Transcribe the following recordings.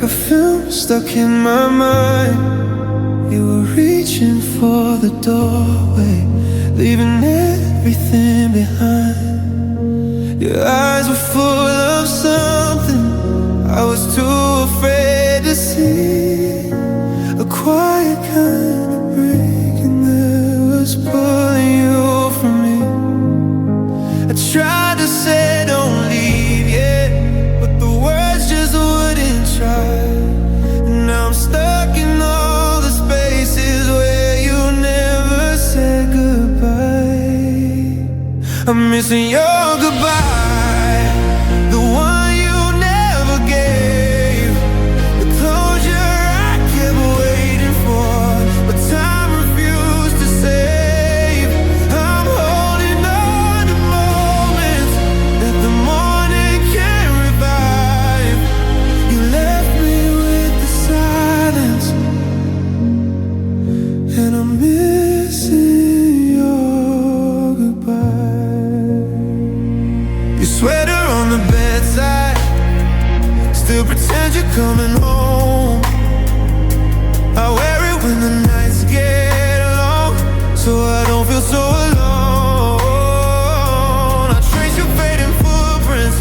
like a film stuck in my mind. You were reaching for the doorway, leaving everything behind. Your eyes were full of something I was too afraid to see. A quiet kind of break, and there was pulling you from me. I tried to say don't leave yet, but the words just wouldn't try. And now I'm stuck in all the spaces where you never said goodbye. I'm missing your goodbye, the one you never gave, the closure I kept waiting for, but time refused to save. I'm holding on to moments that the morning can't revive. You left me with the silence, and I'm missing your goodbye. Your sweater on the bedside, still pretend you're coming home. I wear it when the nights get long, so I don't feel so alone. I trace your fading footprints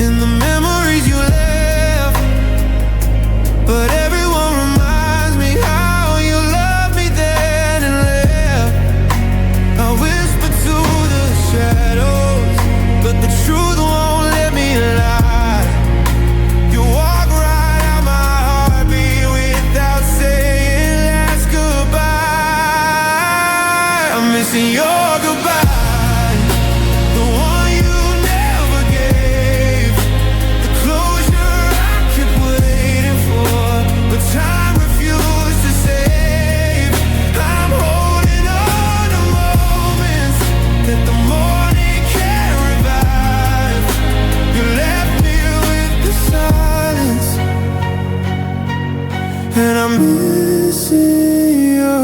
in the memories you left, but everyone reminds me how you loved me then and left. I whisper to the shadows, but the truth won't let me lie. You walk right out my heartbeat without saying last goodbye. I'm missing your goodbye, the one you never gave, the closure I kept waiting for, but time refused to save. I'm holding on to moments that the morning can't revive. You left me with the silence, and I'm missing your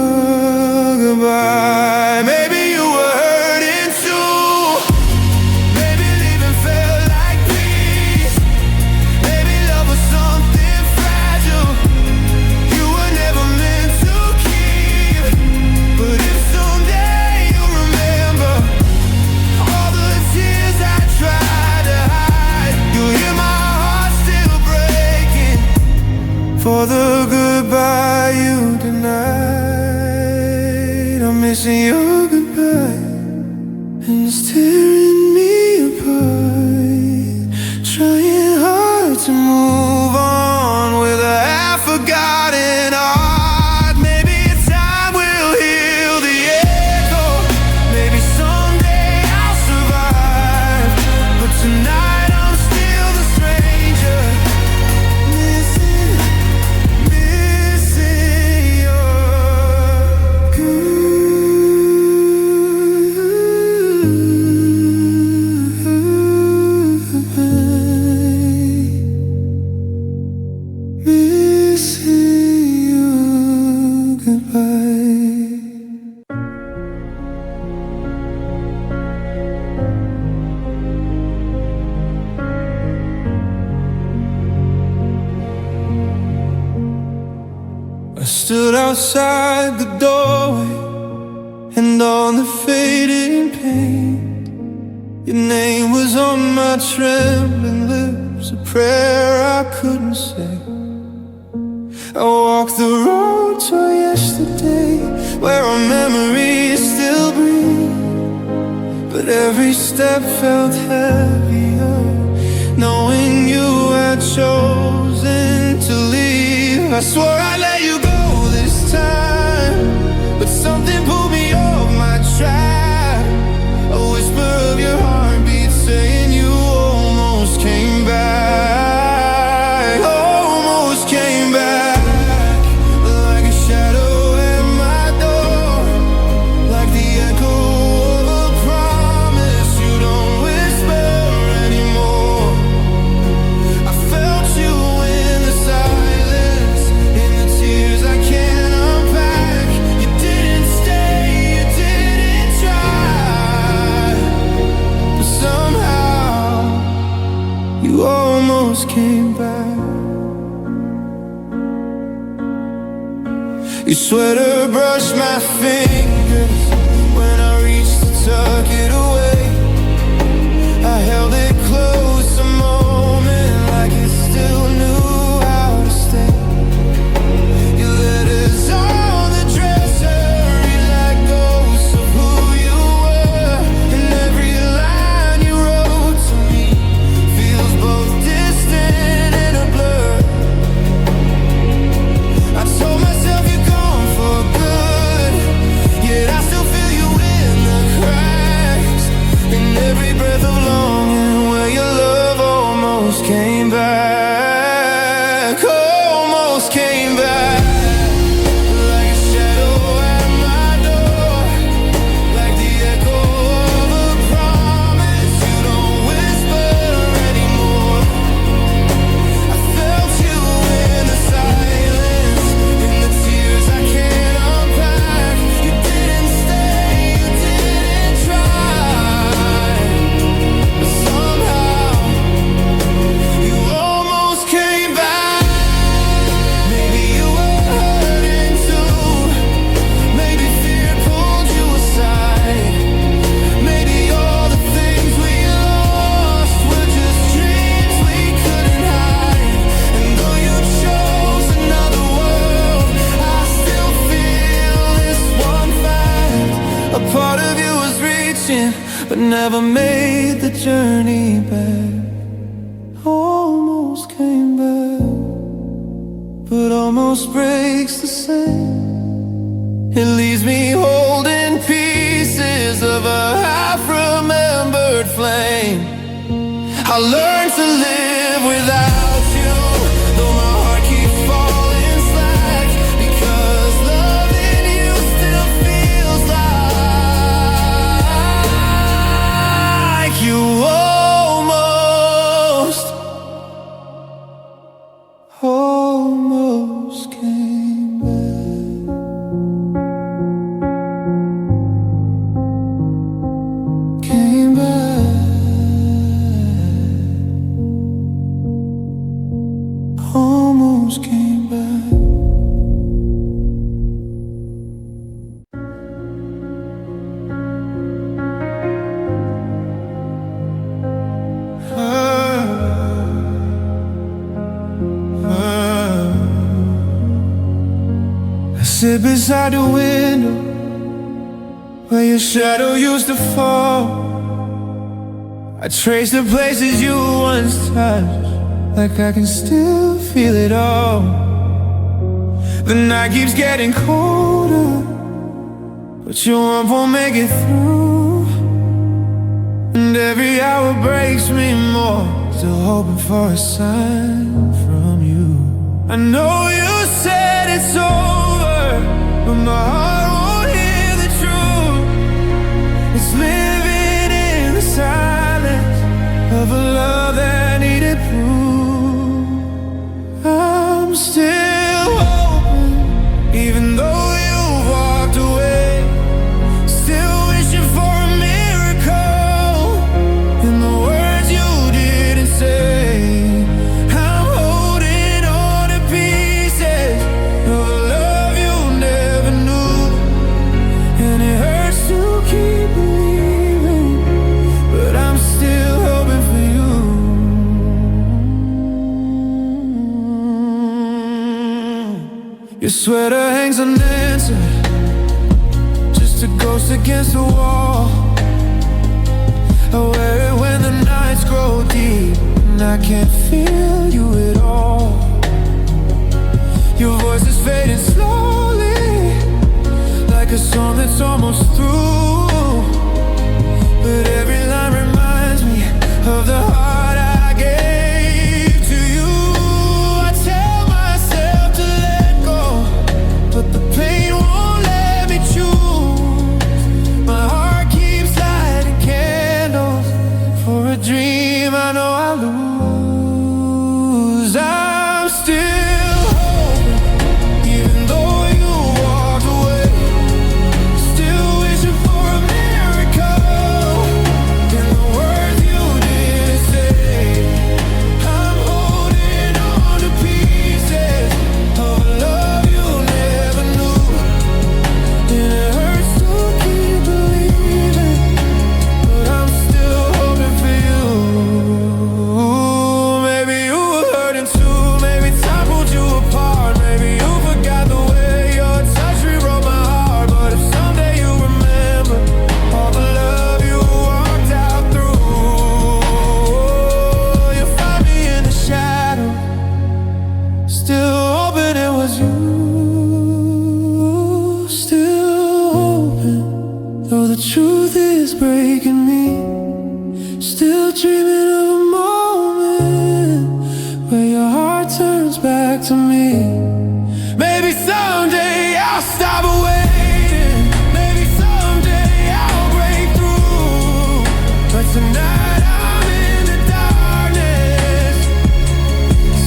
goodbye. Maybe you were hurting too. Maybe leaving felt like peace. Maybe love was something fragile you were never meant to keep. But if someday you remember all the tears I tried to hide, you'll hear my heart still breaking for the goodbye you denied. I'm missing your goodbye, and it's tearing me apart. Trying hard to move on with a half-forgotten heart. Maybe time will heal the echo. Maybe someday I'll survive, but tonight I'm still the stranger, missing your goodbye. I stood outside the doorway, and on the fading paint, your name was on my trembling lips, a prayer I couldn't say. I walked the road to yesterday, where our memories still breathe, but every step felt heavier, knowing you had chosen to leave. I swore I'd let you go this time, but something pulled me off my track. A whisper of your heartbeat saying you almost came back, almost came back. Like a shadow at my door, like the echo of a promise you don't whisper anymore. I felt you in the silence, in the tears I can't unpack. You didn't stay, you didn't try, but somehow you almost came back. Your sweater brushed my fingers when I reached to tuck it away. I held it close a moment like it still knew how to stay. Your letters on the dresser read like ghosts of who you were, and every line you wrote to me feels both distant and a blur. I told myself you're gone for good, yet I still feel you in the cracks, in every breath of longing where your love almost came back, almost came back. Like a shadow at my door, like the echo of a promise you don't whisper anymore. I felt you in the silence, in the tears I can't unpack. You didn't stay, you didn't try, but somehow you almost came back. Maybe you were hurting too, maybe fear pulled you aside, maybe all the things we lost were just dreams we couldn't hide. And though you chose another world, I still feel this one fact: a part of you was reaching, but never made the journey back. Almost came back, but almost breaks the same. It leaves me holding pieces of a half-remembered flame. I learned to live without you, though my heart keeps falling slack, because loving you still feels like you almost came back. Came back. Almost came back. I sit beside the window where your shadow used to fall. I trace the places you once touched, like I can still feel it all. The night keeps getting colder, but your warmth won't make it through. And every hour breaks me more, still hoping for a sign from you. I know you said it's over, but my heart won't hear the truth. It's living in the silence of a love that needed proof. I'm still hoping, even though you've walked away, still wishing for a miracle in the words you didn't say. I'm holding on to pieces of a love you never knew, and it hurts to keep believing, but I'm still hoping for you. Your sweater hangs unanswered, just a ghost against the wall. I wear it when the nights grow deep and I can't feel you at all. Your voice is fading slowly, like a song that's almost through, but every line reminds me of the heart I gave to you. I tell myself to let go, but the pain won't let me choose. My heart keeps lighting candles for a dream I know I'll lose. I back to me. Maybe someday I'll stop waiting. Maybe someday I'll break through. But tonight I'm in the darkness,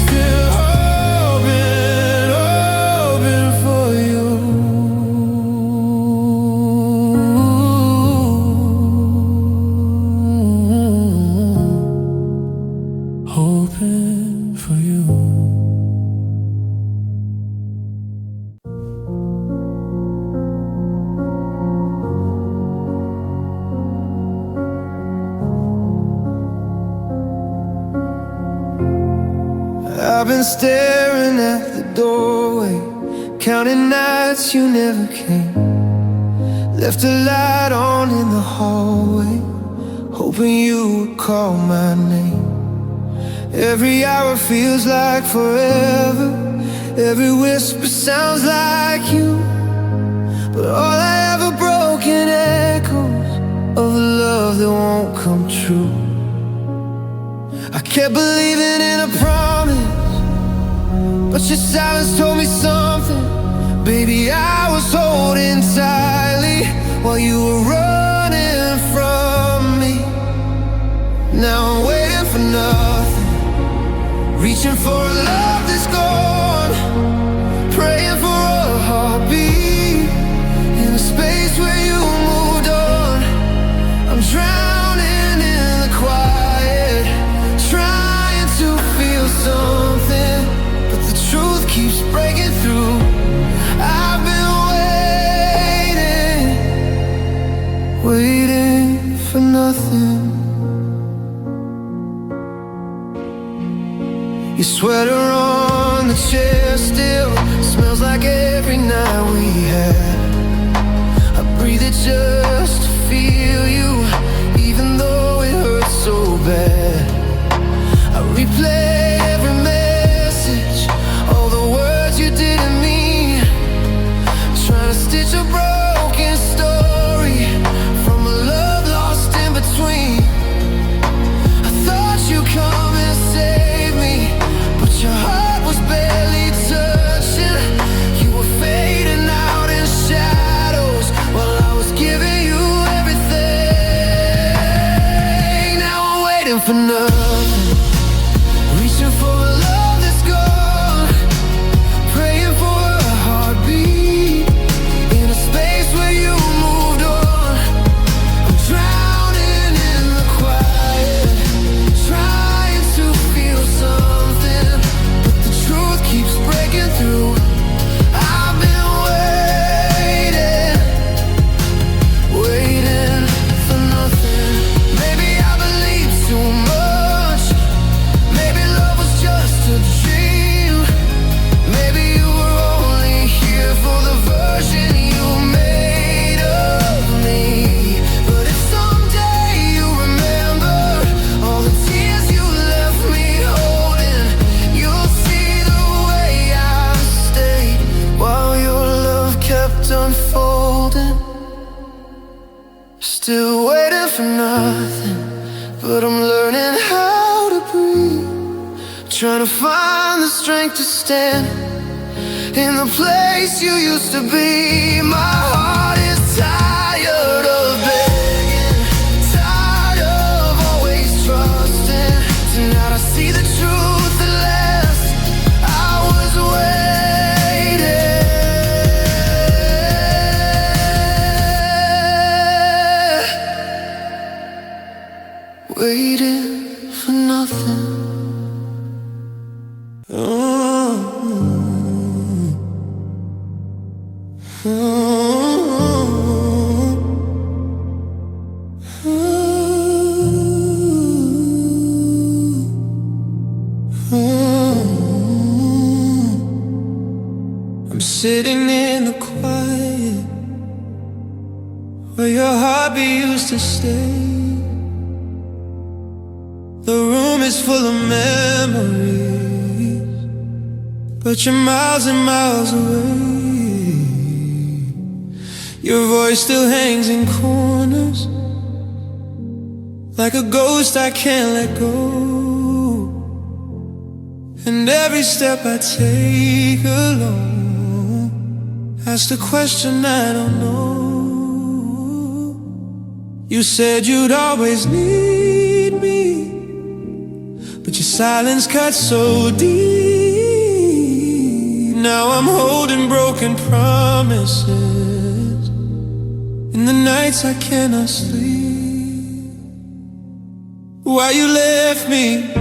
still hoping, hoping for you. Hoping for you. I've been staring at the doorway, counting nights you never came. Left a light on in the hallway, hoping you would call my name. Every hour feels like forever, every whisper sounds like you. But all I have are broken echoes of a love that won't come true. I kept believing in a promise, but your silence told me something. Baby, I was holding tightly while you were running from me. Now I'm waiting for nothing, reaching for a love that's gone, praying for a heartbeat in a space where you moved on. I'm drowning in the quiet, trying to feel something, but the truth keeps breaking through. I've been waiting, waiting for nothing. Your sweater on the chair still smells like every night we had. I breathe it just to feel you, even though it hurts so bad. I replay every message, all the words you didn't mean, trying to stitch a broken story from a love lost in between. I thought you'd come and save me, but your heart was barely touching. You were fading out in shadows while I was giving you everything. Now I'm waiting for nothing, reaching for a love that's gone, praying for a heartbeat in a space where you moved on. I'm drowning in the quiet, trying to feel something, but the truth keeps breaking through. I've been waiting, waiting for nothing. Maybe I believe too much, maybe love was just a dream, maybe you were only here for the version you made of me. But if someday you remember all the tears you left me holding, you'll see the way I stayed while your love kept unfolding. Still waiting for nothing, but I'm learning how to breathe, trying to find the strength to stand in the place you used to be. My heart is tired of begging, tired of always trusting. Tonight I see the truth at last. I was waiting, waiting for nothing. I'm sitting in the quiet where your heartbeat used to stay. The room is full of memories, but you're miles and miles away. Your voice still hangs in corners like a ghost I can't let go. And every step I take alone ask the question I don't know. You said you'd always need me, but your silence cut so deep. Now I'm holding broken promises in the nights I cannot sleep. Why you left me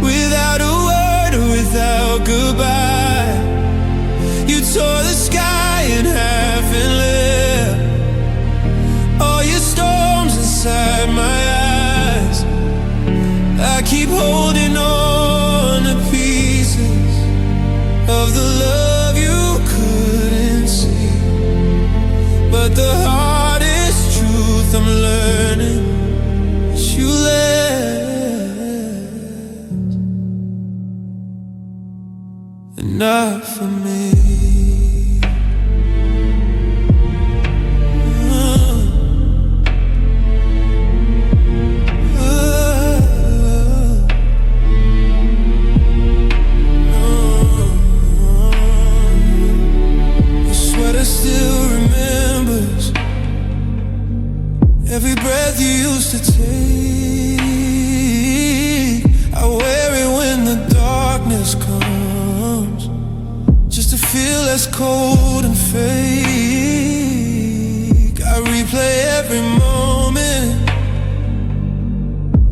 without a word or without goodbye? You tore the sky in half and left all your storms inside my eyes. I keep holding on to pieces of the love you couldn't see, but the hardest truth I'm learning is you left, and not for me. Every breath you used to take, I wear it when the darkness comes, just to feel less cold and fake. I replay every moment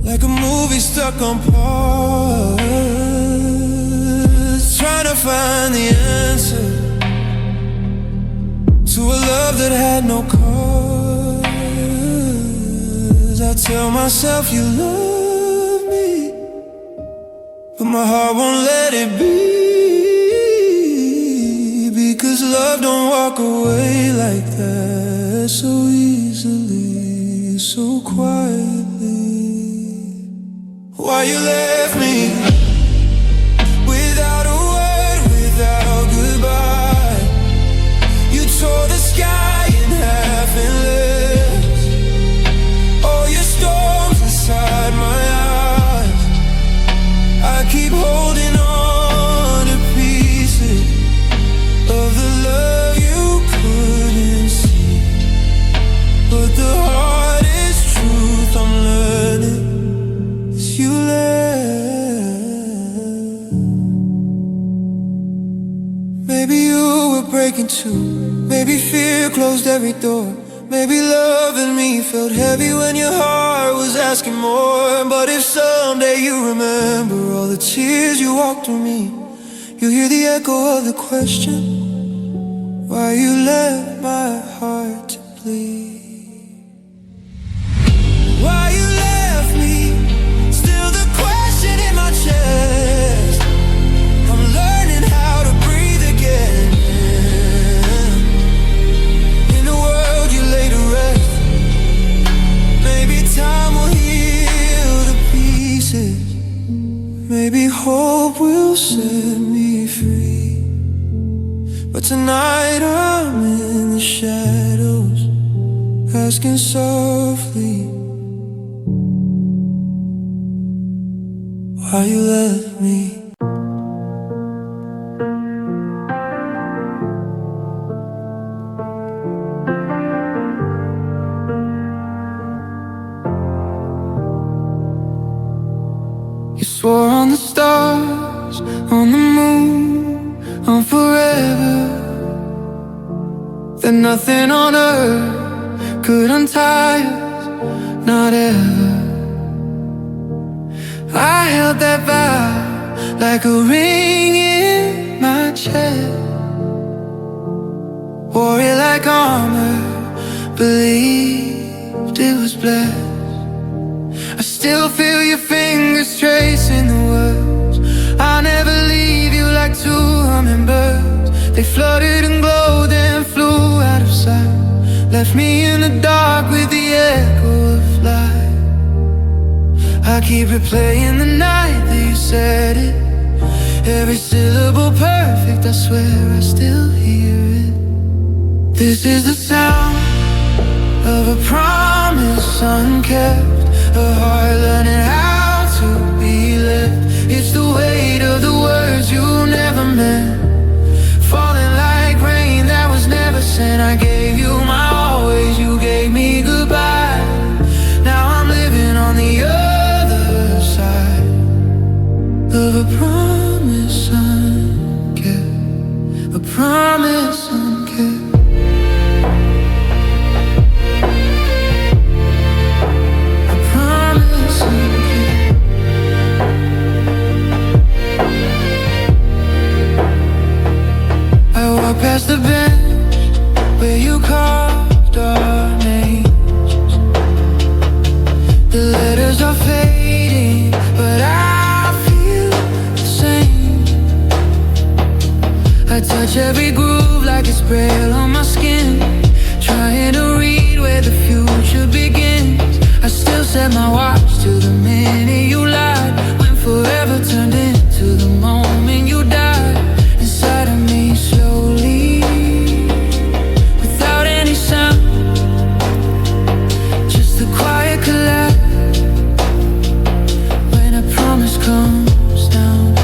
like a movie stuck on pause, trying to find the answer to a love that had no cause. I tell myself you love me, but my heart won't let it be, because love don't walk away like that so easily, so quietly. Why you left me without a word, without goodbye? You tore the sky in half and left inside my eyes. I keep holding on to pieces of the love you couldn't see, but the hardest truth I'm learning is you left. Maybe you were breaking too, maybe fear closed every door, maybe loving me felt heavy when your heart was asking more. But if someday you remember all the tears you walked through me, you'll hear the echo of the question, why you left my heart to bleed. Why you left me, still the question in my chest. I'm learning how to breathe again in the world you laid to rest. Maybe time will heal the pieces, maybe hope will set me free. But tonight I'm in the shadows, asking softly, why you left me. You swore on the stars, on the moon, on forever, that nothing on earth could untie us, not ever. I held that vow like a ring in my chest, wore it like armor, believed it was blessed. I still feel your fingers tracing the words. I'll never leave you like two hummingbirds. They fluttered and glowed and flew out of sight, left me in the dark with the echo of light. I keep replaying the night that you said it, every syllable perfect, I swear I still hear it. This is the sound of a promise unkept, a heart learning how to be left. It's the weight of the words you never meant, falling like rain that was never sent. I gave you my always, you gave me goodbye. Now I'm living on the other side of a promise unkept, a promise unkept. Past the bench where you carved our names. The letters are fading, but I feel the same. I touch every groove like it's braille on my skin, trying to read where the future begins. I still set my watch to the minute you lied, when forever turned into the moment you died. Inside of me slowly, without any sound, just a quiet collapse when a promise comes down.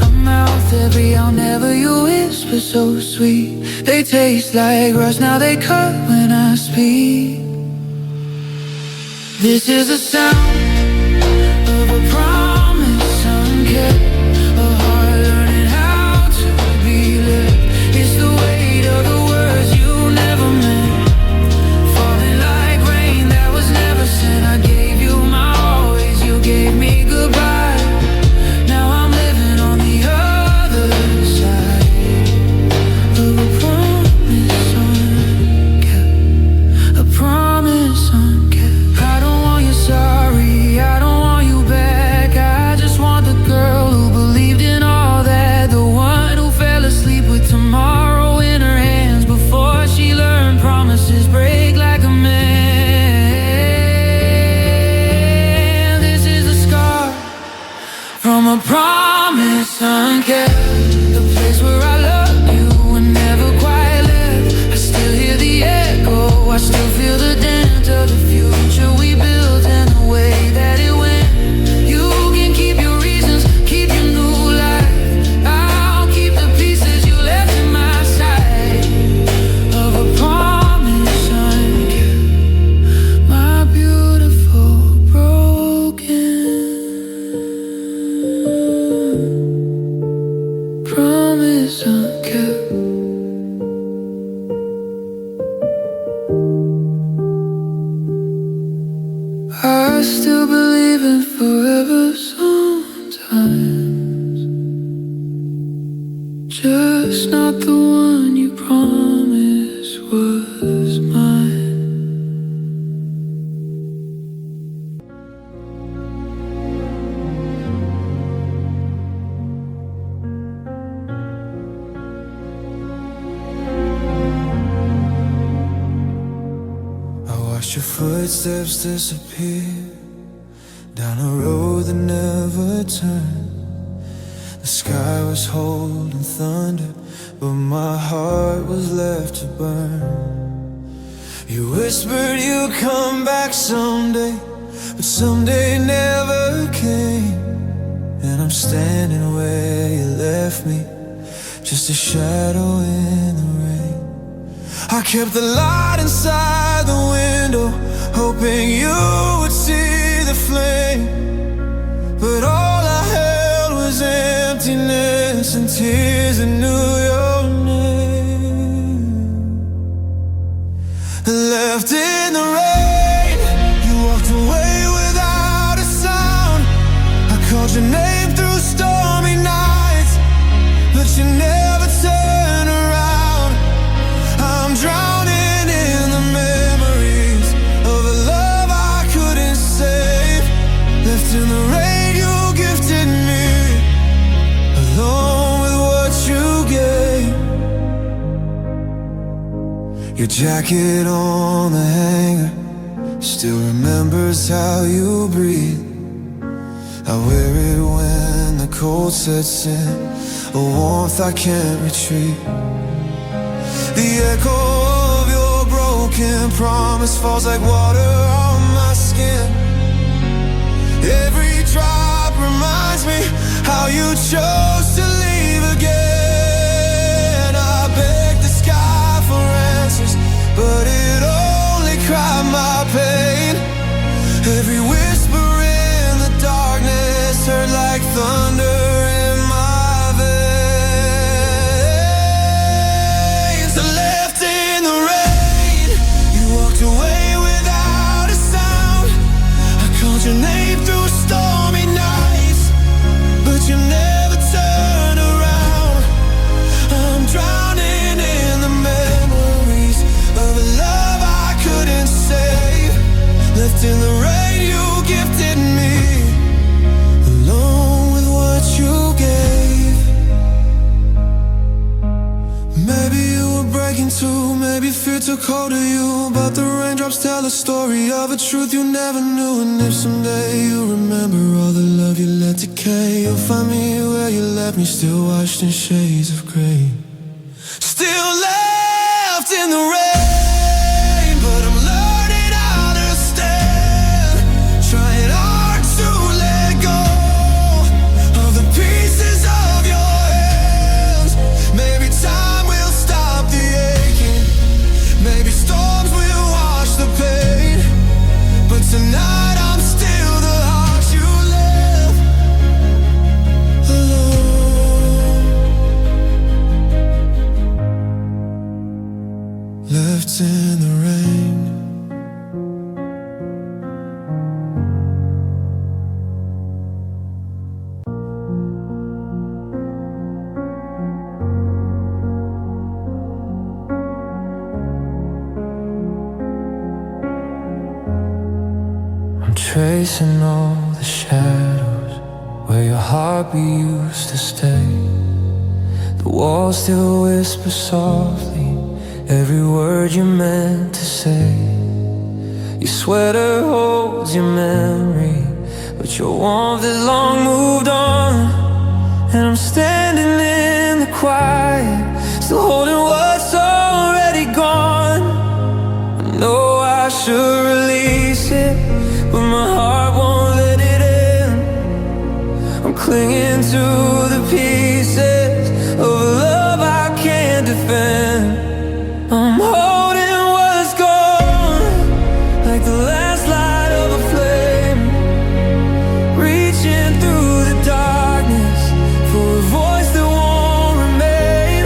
I mouth every I'll never, you whisper so sweet. They taste like rust, now they cut when I speak. This is the sound of a promise unkept, a heart learning how to be left. It's the weight of the words you never meant, falling like rain that was never sent. I gave you my always, you gave me goodbye. Now I'm living on the other side of a promise unkept, a promise unkept. I don't want you sorry, I don't want you back. I just want the girl who believed in all that, the one who fell asleep with tomorrow in her hands before she learned promises break like a man. This is a scar from a promise unkept, the place where I loved you and never quite left. I still hear the echo, I still feel the dent of the future we built and the way that it went. You can keep your reasons, keep your new life. I'll keep the pieces you left in my side of a promise unkept, my beautiful broken promise unkept. I still believe in forever sometimes, just not the one you promised was mine. I watched your footsteps disappear down a road that never turned. The sky was holding thunder, but my heart was left to burn. You whispered you'd come back someday, but someday never came. And I'm standing where you left me, just a shadow in the rain. I kept the light inside the window, hoping you would see the flame. But all I held was emptiness and tears that knew your name. Left in the rain, you walked away without a sound. I called your name through stormy nights, but you never turned around. I'm drowning in the memories of a love I couldn't save. Left in the rain, you gifted me, alone with what you gave. Your jacket on the hanger still remembers how you breathe. I wear it when the cold sets in, a warmth I can't retrieve. The echo of your broken promise falls like water on my skin. Every drop reminds reminds me how you chose to leave again. I begged the sky for answers, but it only cried my pain. Every whisper in the darkness heard like thunder in my veins. I left in the rain, you walked away without a sound. I called your name through stormy nights, but you never turned around. I'm drowning in the memories of a love I couldn't save. Left in the rain you gifted me, alone with what you gave. Maybe you were breaking too, maybe fear took hold of you, but the raindrops tell a story of a truth you never knew. And if someday you remember all the love you let decay, you'll find me where you left me, still washed in shades of gray. Still left in the rain, but I'm learning how to stand. Trying hard to let go of the pieces of your hands. Maybe time will stop the aching, maybe storms will wash the pain, but tonight I'm still the heart you left alone. Left in the rain. I'm tracing all the shadows where your heartbeat used to stay. The walls still whisper softly every word you meant to say. Your sweater holds your memory, but your warmth has long moved on. And I'm standing in the quiet, still holding what's already gone. I know I should release it, but my heart won't let it in. I'm clinging to the pieces of a love I can't defend. I'm holding what's gone, like the last light of a flame, reaching through the darkness for a voice that won't remain.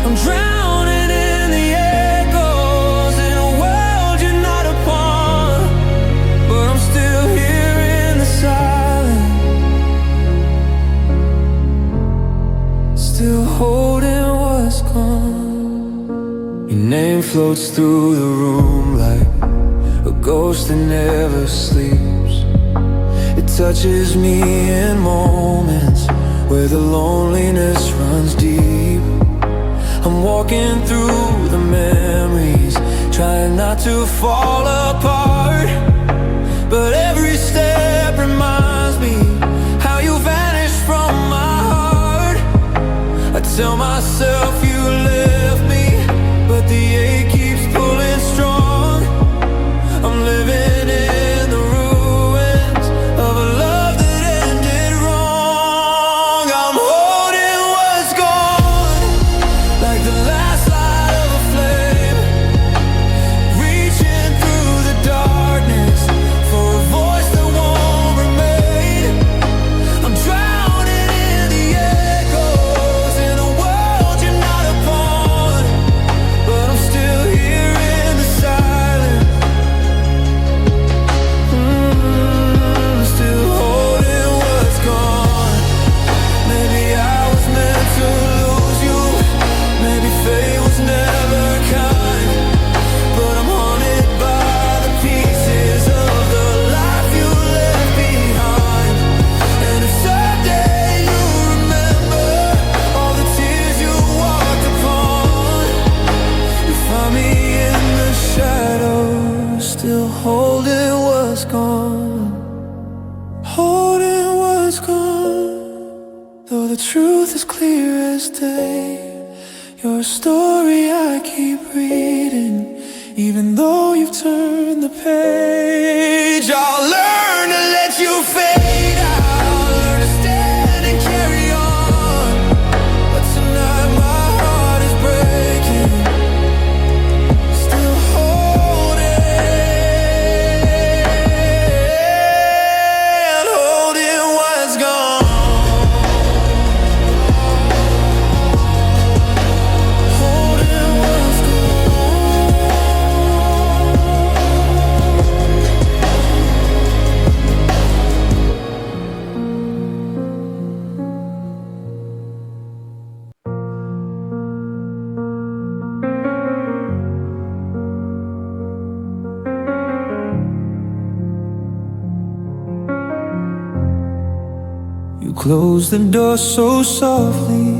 I'm drowning in the echoes in a world you're not upon, but I'm still here in the silence, still holding what's gone. Your name floats through the room like a ghost that never sleeps. It touches me in moments where the loneliness runs deep. I'm walking through the memories, trying not to fall apart, but every step reminds me how you vanished from my heart. I tell myself you left me, but the ache keeps pulling strong. I'm living in the ruins of a love that ended wrong. I'm holding what's gone, like the last light of a flame, reaching through the darkness for a voice that won't remain. I'm drowning in the echoes in a world you're not upon, but I'm still here in the silence, still holding what's gone. Maybe I was meant to lose you, maybe fate was never kind, but I'm haunted by the pieces of the life you left behind. And if someday you remember all the tears you walked upon, you find me in the shadows, still holding what's gone, holding what's gone. Though the truth is clear as day, your story I keep reading, even though you've turned the page. I'll learn to let you fade out, learn to closed the door so softly,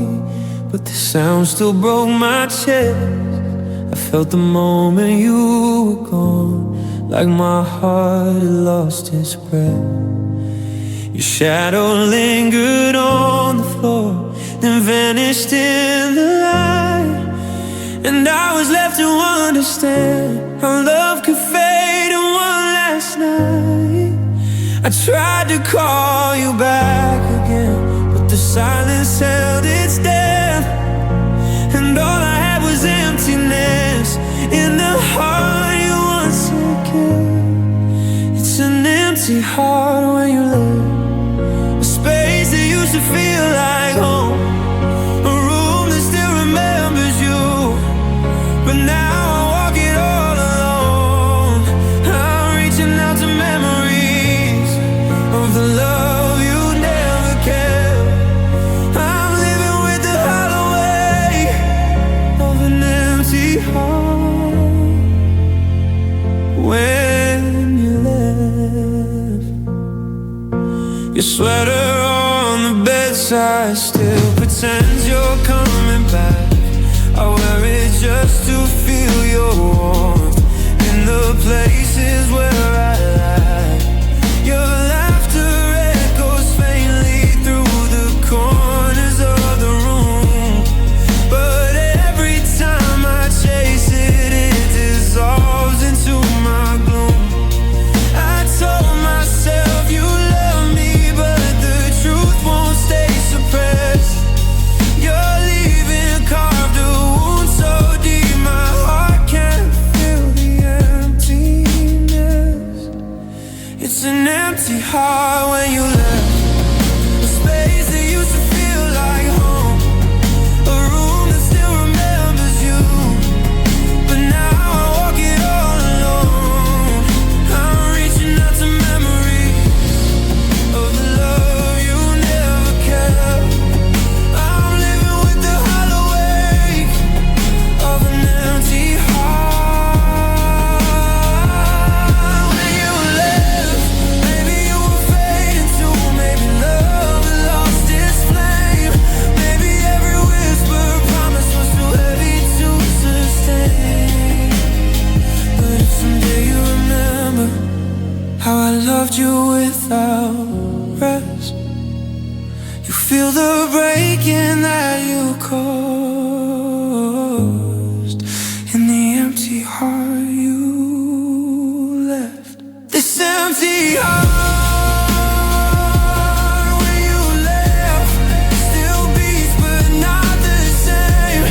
but the sound still broke my chest. I felt the moment you were gone, like my heart had lost its breath. Your shadow lingered on the floor, then vanished in the light. And I was left to understand how love could fade in one last night. I tried to call you back again, but the silence held its death. And all I had was emptiness in the heart you once again. It's an empty heart when you left, a space that used to feel like home, a room that still remembers you. But now I walk it all alone. I'm reaching out to memories of the love you never kept. I'm living with the hollow weight of an empty heart when you left. Your sweater on the bedside still pretends you're coming back. I wear it just to feel your warmth in the places where I lie. Your laughter echoes faintly through the corners of the room, but every time I chase it, it dissolves into my gloom. I told myself you love me, but the truth won't stay suppressed. You're leaving carved a wound so deep, my heart can't feel the emptiness. It's an empty heart when you left, a space that used to feel like home, a room that still remembers you. But now I walk it all alone. I'm reaching out to memories of the love you never kept. I'm living with the hollow ache of an empty heart. When you left, maybe you were fading too. Maybe love had lost its flame. Maybe every whisper promise was too heavy to sustain. But if someday you remember how I loved you without rest, you feel the breaking that you caused in the empty heart you left. This empty heart when you left still beats but not the same.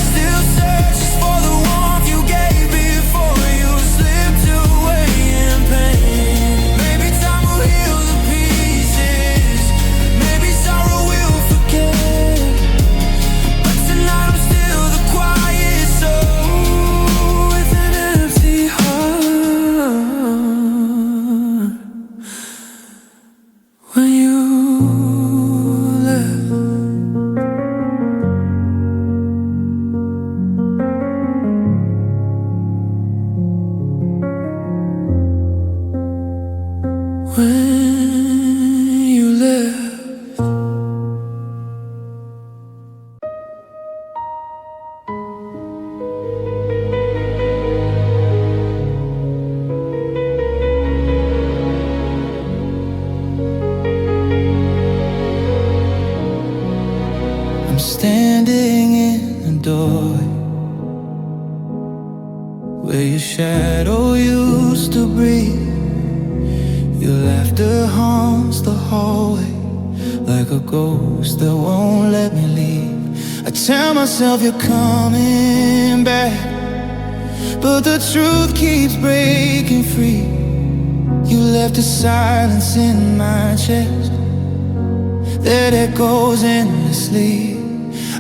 Still searches for the warmth you gave before you slipped away in pain. Maybe time will heal the pieces, maybe sorrow will forget. But tonight I'm still the quiet soul with an empty heart when you left. When you left. I'm standing in the doorway where your shadow used to breathe. Your laughter haunts the hallway like a ghost that won't let me leave. I tell myself you're coming back, but the truth keeps breaking free. You left a silence in my chest that echoes endlessly.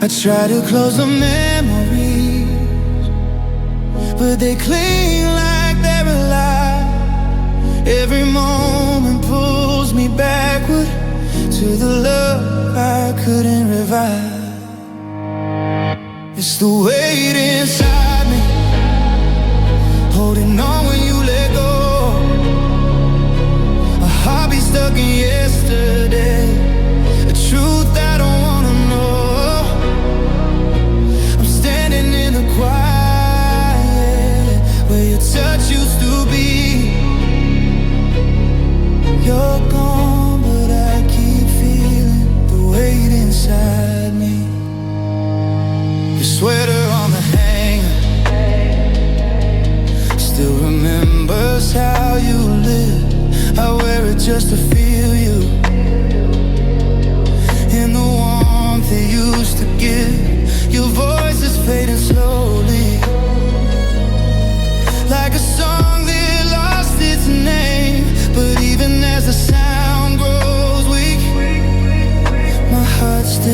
I try to close the memories, but they cling like they're alive. Every moment pulls me backward to the love I couldn't revive. It's the weight inside me, holding on when you let go. A heartbeat stuck in yesterday,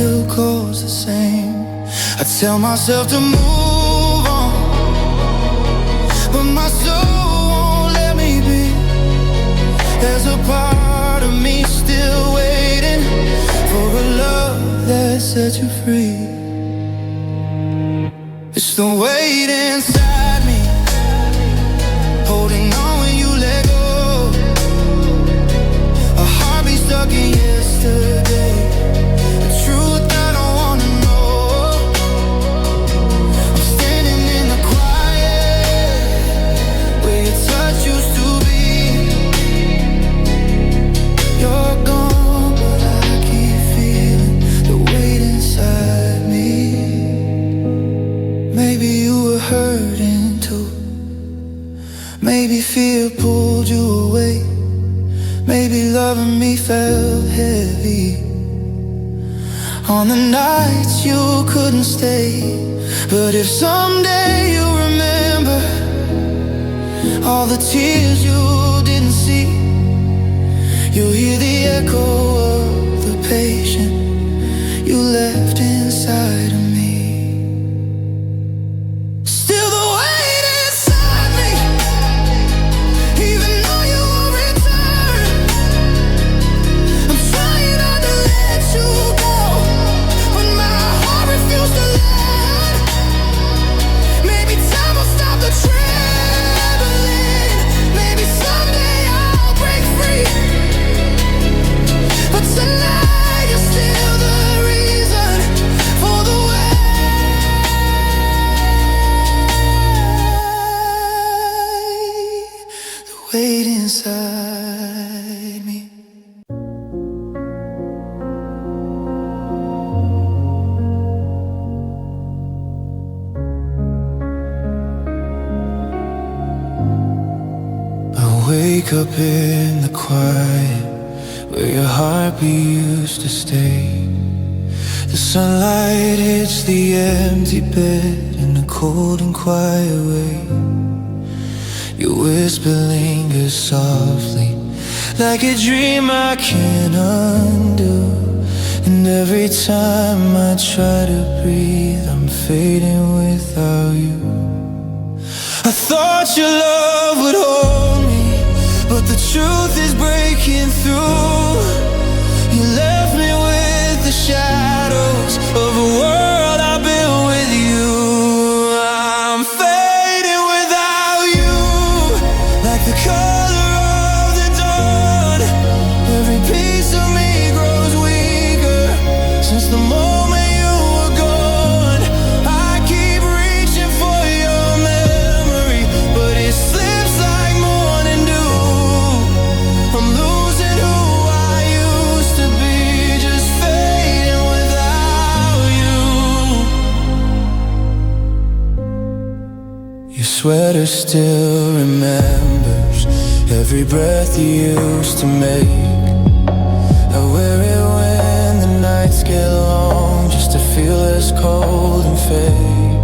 still calls the same. I tell myself to move on, but my soul won't let me be. There's a part of me still waiting for a love that sets you free. It's the weight inside me, holding on when you let go. A heartbeat stuck in yesterday, a truth I don't wanna know. I'm standing in the quiet where your touch used to be. You're gone, but I keep feeling the weight inside me. Maybe you were hurting too. Maybe fear pulled you away. Maybe loving me felt heavy on the nights you couldn't stay. But if someday you remember all the tears you didn't see, you'll hear the echo of the patient you left inside of me. Still the weight inside me, even though you won't return. I'm trying not to let you go, but my heart refused to learn. Maybe time will stop the trembling. Maybe someday I'll break free. But tonight you're still the reason for the weight inside me. I wake up in the quiet where your heartbeat used to stay. The sunlight hits the empty bed in a cold and quiet way. Your whisper lingers softly, like a dream I can't undo. And every time I try to breathe, I'm fading without you. I thought your love would hold me, but the truth is breaking through. You left me with the shadows of a world I built with you. I'm fading without you, like the color of the dawn. Every piece of me grows weaker since the moment you were gone. I keep reaching for your memory, but it slips like morning dew. I'm losing who I used to be, just fading without you. Your sweater still remembers every breath you used to make. I wear it when the nights get long, just to feel less cold and fake.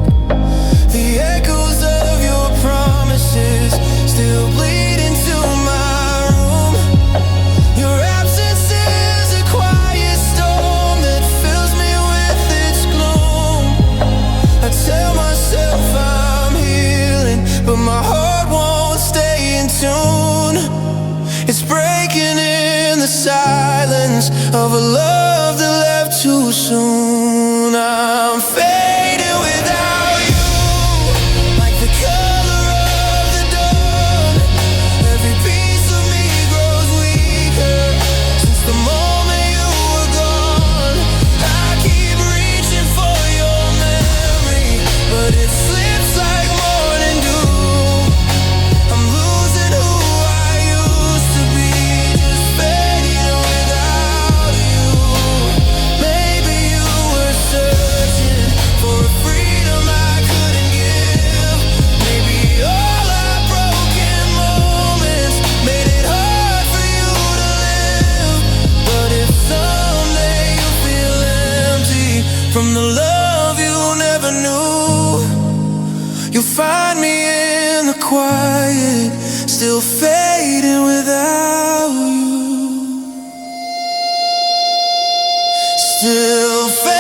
The echoes of your promises still bleed into my room. Your absence is a quiet storm that fills me with its gloom. I tell myself I'm healing, but my heart won't stay in tune. It's breaking in the silence of a love that left too soon. I'm fading without you, like the color of the dawn. Every piece of me grows weaker since the moment you were gone. I keep reaching for your memory, but it slips like morning dew. I'm losing who I used to be, just fading without you. Maybe you were searching for a freedom I couldn't give. Maybe all our broken moments made it hard for you to live. But if someday you feel empty from the love you never knew, you'll find me in the quiet, still fading without you. Still fading.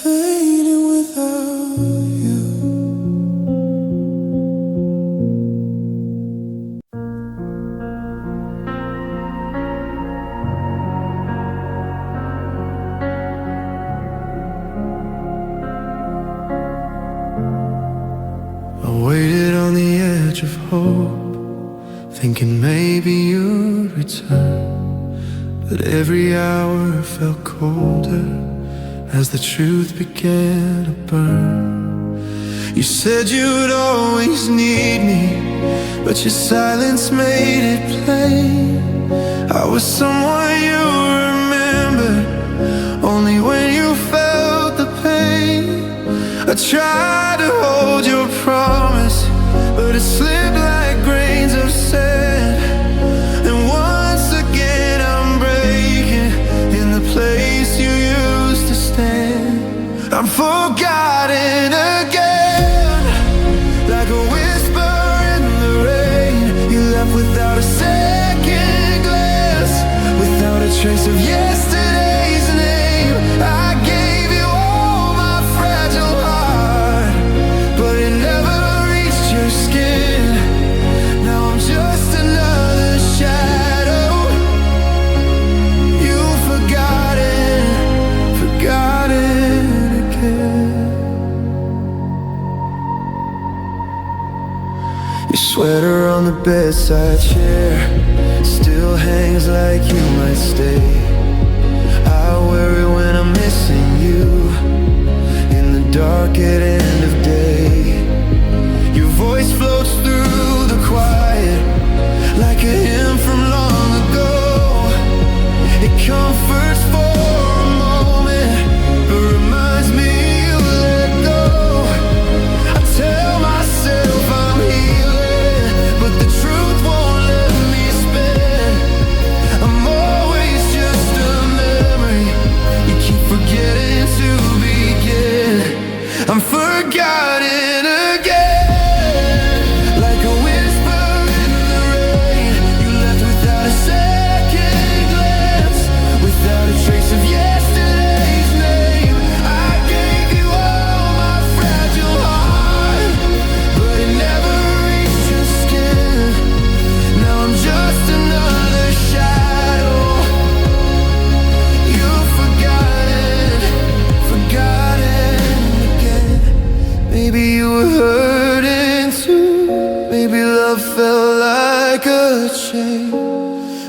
fading without you. I waited on the edge of hope, thinking maybe you'd return. But every hour felt colder as the truth began to burn. You said you'd always need me, but your silence made it plain. I was someone you remembered only when you felt the pain. I tried to hold your promise, but it slipped like grains of sand. And once again I'm breaking in the place you used to stand. I'm forgotten again, like a whisper in the rain. You left without a second glance, without a trace of yesterday's name. I gave you all my fragile heart, but it never reached your skin. Now I'm just another shadow. You've forgotten again. Your sweater on the bedside chair still hangs like you might stay. I worry when I'm missing you in the dark at end of day. Your voice floats through the quiet like a hymn from long ago. It comforts for a moment, but reminds me you let go. I tell myself I'm healing, but the truth won't let me spin. I'm always just a memory you keep forgetting to begin. I'm forgotten again, like a whisper in the rain. You left without a second glance, without a trace of yesterday's name. I gave you all my fragile heart, but it never reached your skin. Now I'm just another shadow. You've forgotten again. Maybe you were hurting too. Maybe love felt like a chain.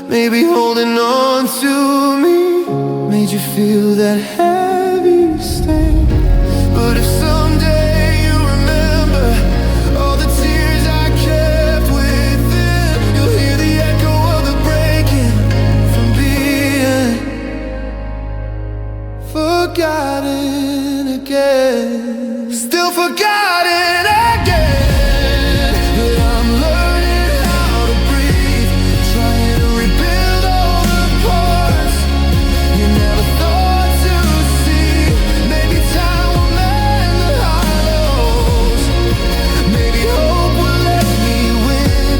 Maybe holding on to me made you feel that heavy stain. But if someday you remember all the tears I kept within, you'll hear the echo of the breaking from being forgotten again. Still forgotten again. But I'm learning how to breathe, trying to rebuild all the parts you never thought to see. Maybe time will mend the hollows, maybe hope will let me win.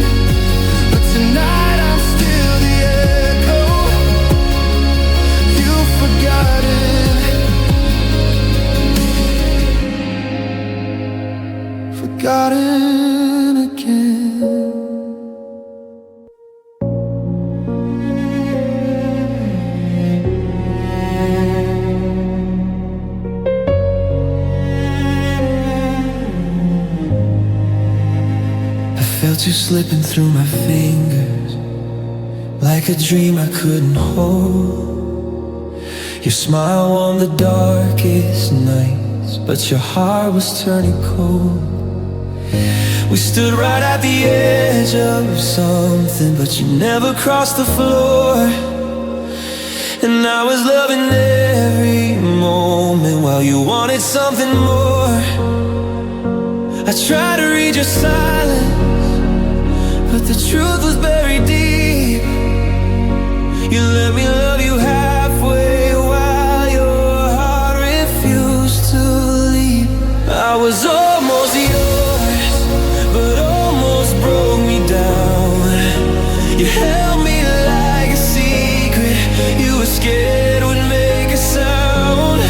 But tonight I'm still the echo. You've forgotten again. I felt you slipping through my fingers like a dream I couldn't hold. Your smile warmed the darkest nights, but your heart was turning cold. We stood right at the edge of something, but you never crossed the floor. And I was loving every moment while you wanted something more. I tried to read your silence, but the truth was buried deep. You let me love you halfway while your heart refused to leave. I was almost yours, but almost broke me down. You held me like a secret you were scared would make a sound.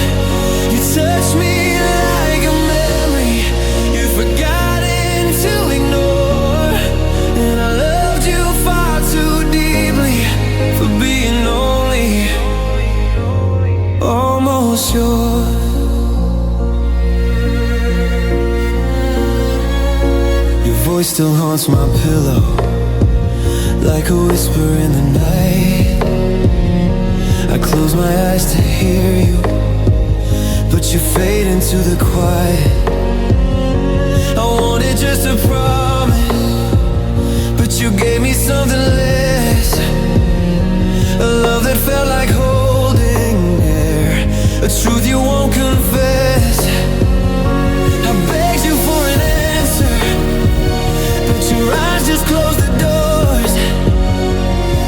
You touched me voice still haunts my pillow, like a whisper in the night. I close my eyes to hear you, but you fade into the quiet. I wanted just a promise, but you gave me something less. A love that felt like holding air, a truth you won't confess. I begged you for an answer, but your eyes just closed the doors.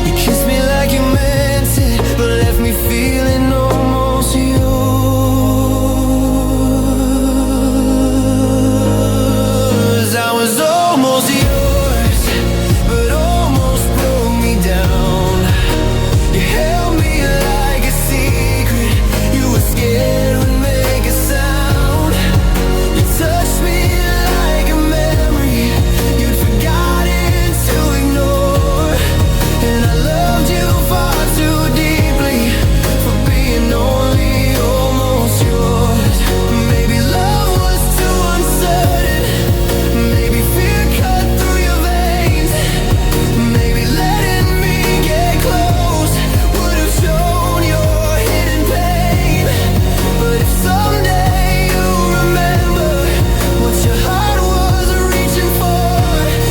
You kissed me like you meant it, but left me feeling almost yours. I was almost yours, but almost broke me down. You held me like a secret, you were scared would make a sound. You touched me like a memory you'd forgotten to ignore. And I loved you far too deeply for being only almost yours. Maybe love was too uncertain, maybe fear cut through your veins, maybe letting me get close would have shown your hidden pain. But if someday you remember what your heart was reaching for,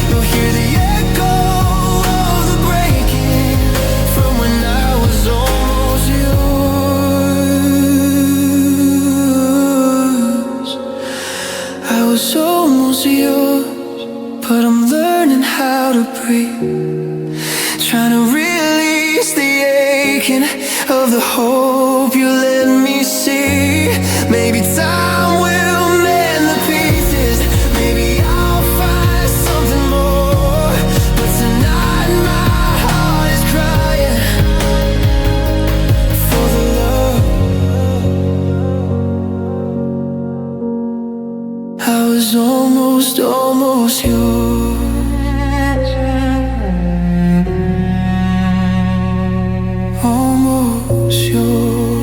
you'll hear the echo of the breaking from when I was almost yours. I was almost yours, but I'm learning how to breathe, trying to release the aching of the hope you let me see. Maybe time will mend the pieces, maybe I'll find something more. But tonight my heart is crying for the love. I was almost yours. Almost yours.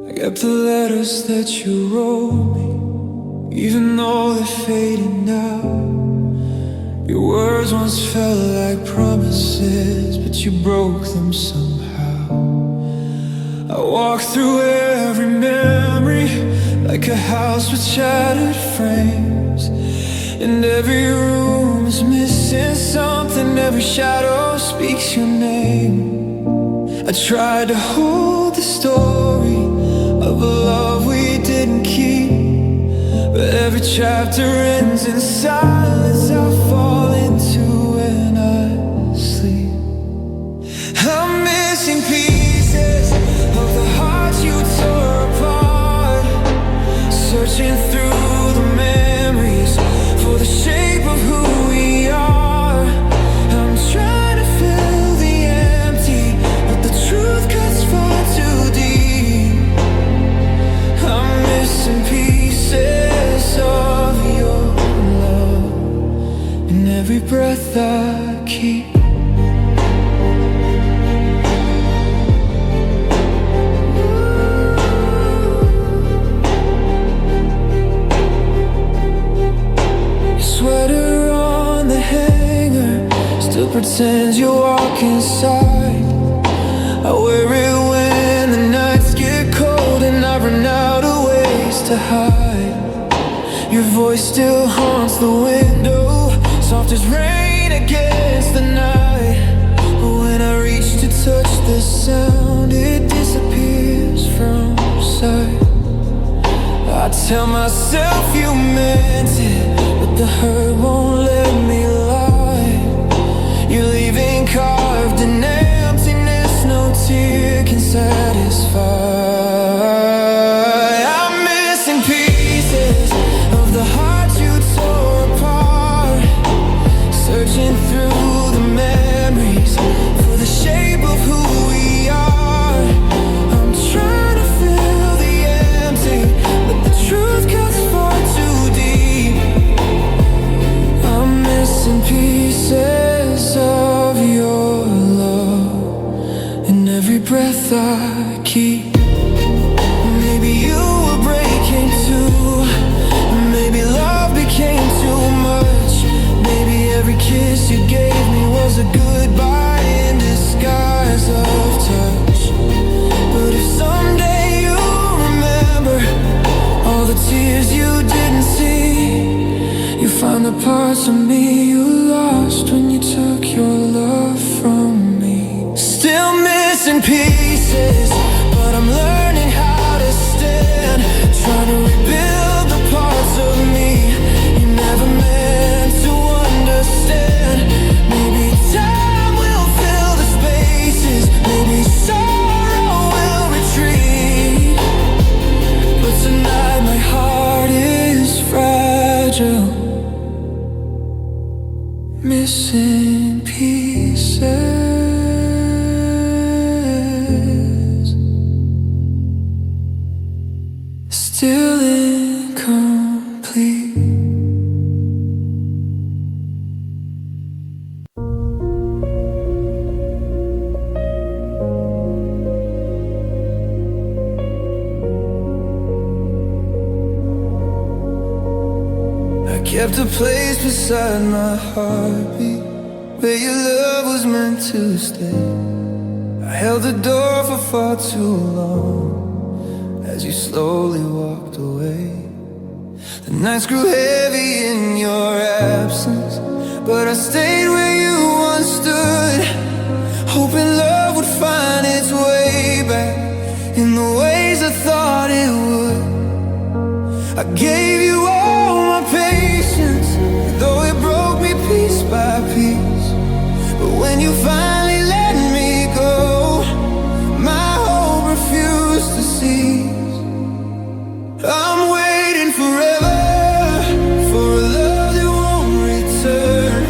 I kept the letters that you wrote me, even though they're fading now. Your words once felt like promises, but you broke them somehow. I walk through every memory like a house with shattered frames, and every room is missing something. Every shadow speaks your name. I tried to hold the story of a love we didn't keep, but every chapter ends in silence. I fall into when I sleep. I'm missing pieces of the hearts you tore apart, searching through the memories for the shape of who we are. I'm trying to fill the empty, but the truth cuts far too deep. I'm missing pieces of your love in every breath I keep. Your sweater on the hanger still pretends you walk inside. I wear it when the nights get cold and I run out of ways to hide. Your voice still haunts the window, soft as rain against the night. But when I reach to touch the sound, it disappears from sight. I tell myself you meant it, but the hurt won't let me lie. You're leaving carved in emptiness, no tear can satisfy. I'm missing pieces of the heart you tore apart, searching through the memories for the shape of who we are. I'm trying to fill the empty, but the truth cuts far too deep. the parts of me you lost when you took your love from me. Still missing pieces, but I'm learning how to stand. Trying to rebuild the parts of me you never meant to understand. Maybe time will fill the spaces, maybe sorrow will retreat. But tonight my heart is fragile, missing pieces, still incomplete. I kept a place beside my heartbeat, where your love was meant to stay. I held the door for far too long as you slowly walked away. The nights grew heavy in your absence, but I stayed where you once stood, hoping love would find its way back in the ways I thought it would. I gave you all my patience, though it broke me piece by piece. But when you finally let me go, my hope refused to cease. I'm waiting forever for a love that won't return,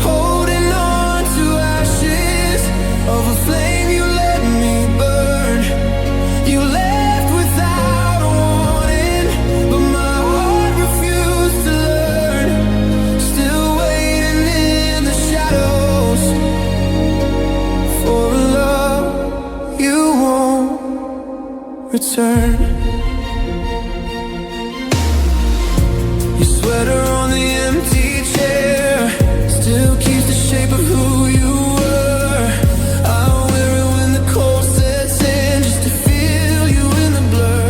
holding on to ashes of a flame you let me burn. You left without a warning, but my heart refused to learn. Still waiting in the shadows for a love you won't return. Your sweater on the empty chair still keeps the shape of who you were. I wear it when the cold sets in, just to feel you in the blur.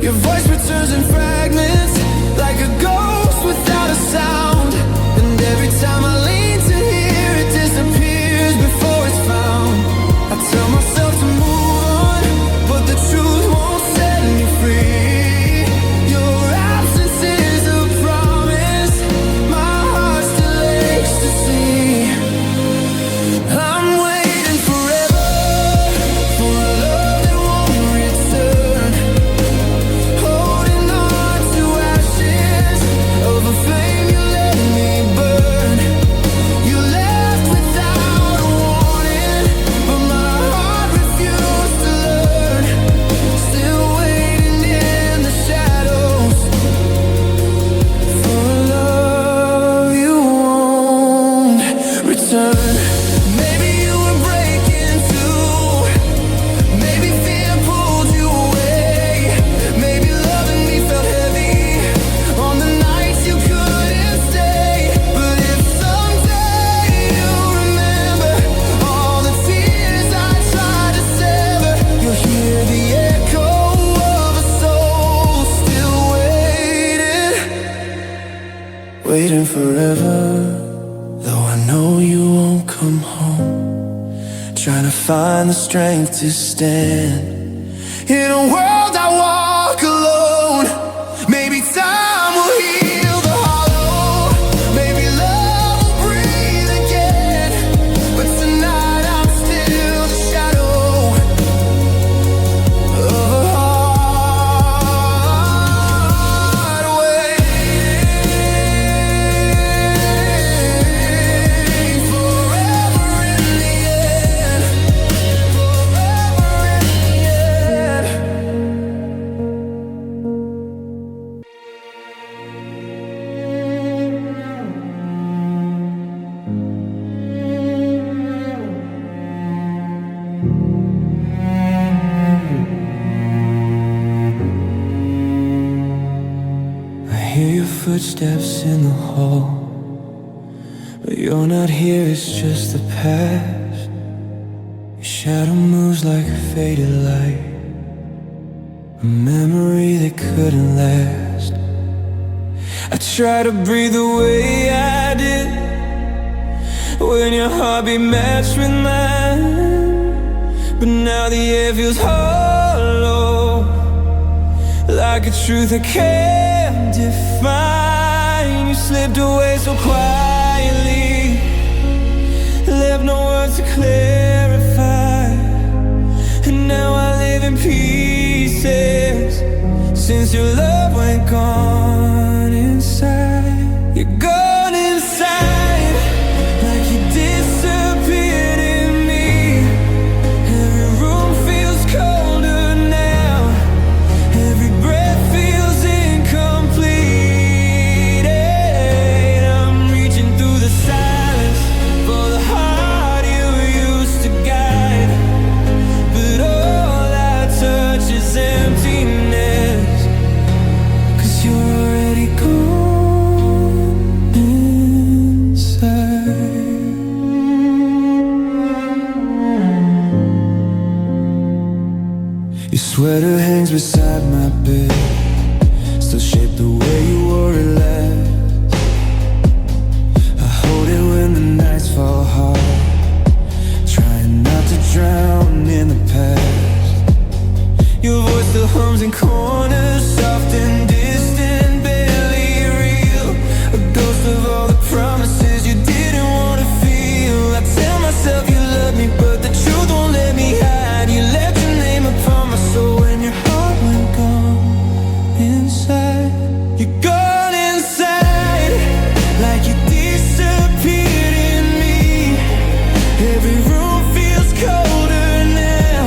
Your voice returns in fragments, like a ghost without a sound. And every time I lean to hear it, disappears before it's found. I tell myself to move on, but the truth won't set me free. Your absence is a promise my heart still aches to see. I'm waiting forever for a love that won't return, holding on to ashes of a flame you let me burn. You left without a warning, but my heart refused to learn. Still waiting in the shadows for a love you won't return. Maybe you were breaking too, maybe fear pulled you away, maybe loving me felt heavy on the nights you couldn't stay. But if someday you remember all the tears I tried to sever, you'll hear the echo of a soul still waiting forever. Though I know you won't come home, trying to find the strength to stand in a world I walk alone. Maybe time will heal the hollow, maybe love will breathe again. But tonight I'm still the shadow of a heart waiting forever in the end, forever in the end. I hear your footsteps in the hall, but you're not here, it's just the past. Your shadow moves like a faded light, a memory that couldn't last. I try to breathe the way I did when your heartbeat matched with mine. But now the air feels hollow, like a truth I can't define. You slipped away so quietly, left no words to clarify. And now I live in pieces since your love went gone inside. You're gone inside, like you disappeared in me. Every room feels colder now, every breath feels incomplete. And I'm reaching through the silence for the heart you used to guide. But all I touch is emptiness, 'cause you're already gone inside. Your sweater hangs beside my bed, still shaped the way you wore it last. I hold it when the nights fall hard, trying not to drown in the past. Your voice still hums in corners, soft and distant, barely real. A ghost of all the promises you didn't want to feel. I tell myself you love me, but the truth won't let me hide. You left your name upon my soul when your heart went gone inside. You're gone inside, like you disappeared in me. Every room feels colder now,